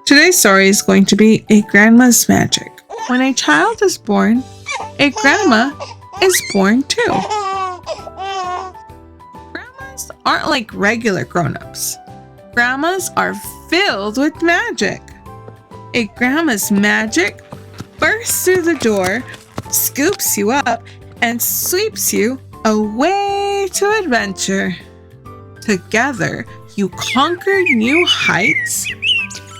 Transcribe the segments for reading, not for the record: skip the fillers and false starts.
Today's story is going to be A Grandma's Magic. When a child is born, a grandma is born too. Grandmas aren't like regular grown-ups. Grandmas are filled with magic. A grandma's magic bursts through the door, scoops you up, and sweeps you away to adventure. Together, you conquer new heights,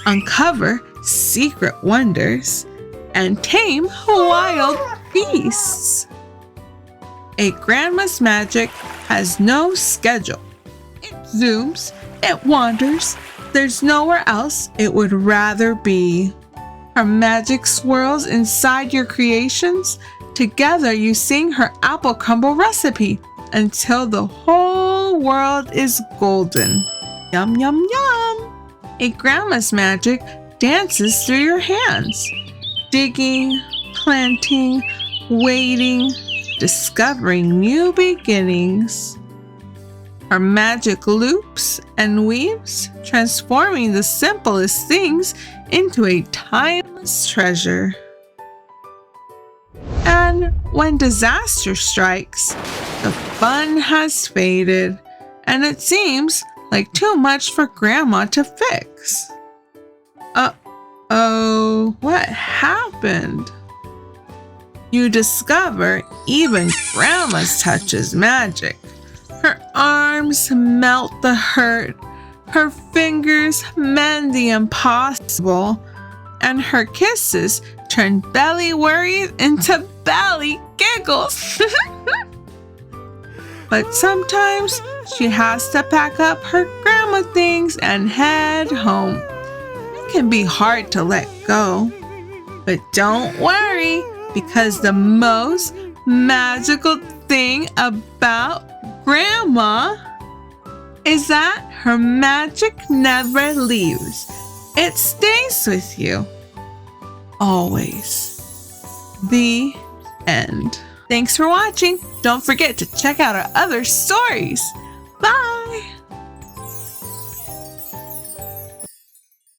uncover secret wonders, and tame wild beasts. A grandma's magic has no schedule. It zooms, it wanders. There's nowhere else it would rather be. Her magic swirls inside your creations. Together you sing her apple crumble recipe until the whole world is golden. Yum, yum, yum! A grandma's magic dances through your hands. Digging, planting, waiting, discovering new beginnings. Her magic loops and weaves, transforming the simplest things into a timeless treasure. And when disaster strikes, the fun has faded, and it seems like too much for Grandma to fix. Uh-oh, what happened? You discover even Grandma's touch is magic. Her arms melt the hurt, her fingers mend the impossible, and her kisses turn belly worries into belly giggles. But sometimes she has to pack up her grandma things and head home. It can be hard to let go. But don't worry, because the most magical thing about Grandma is that her magic never leaves. It stays with you. Always. The end. Thanks for watching. Don't forget to check out our other stories. Bye!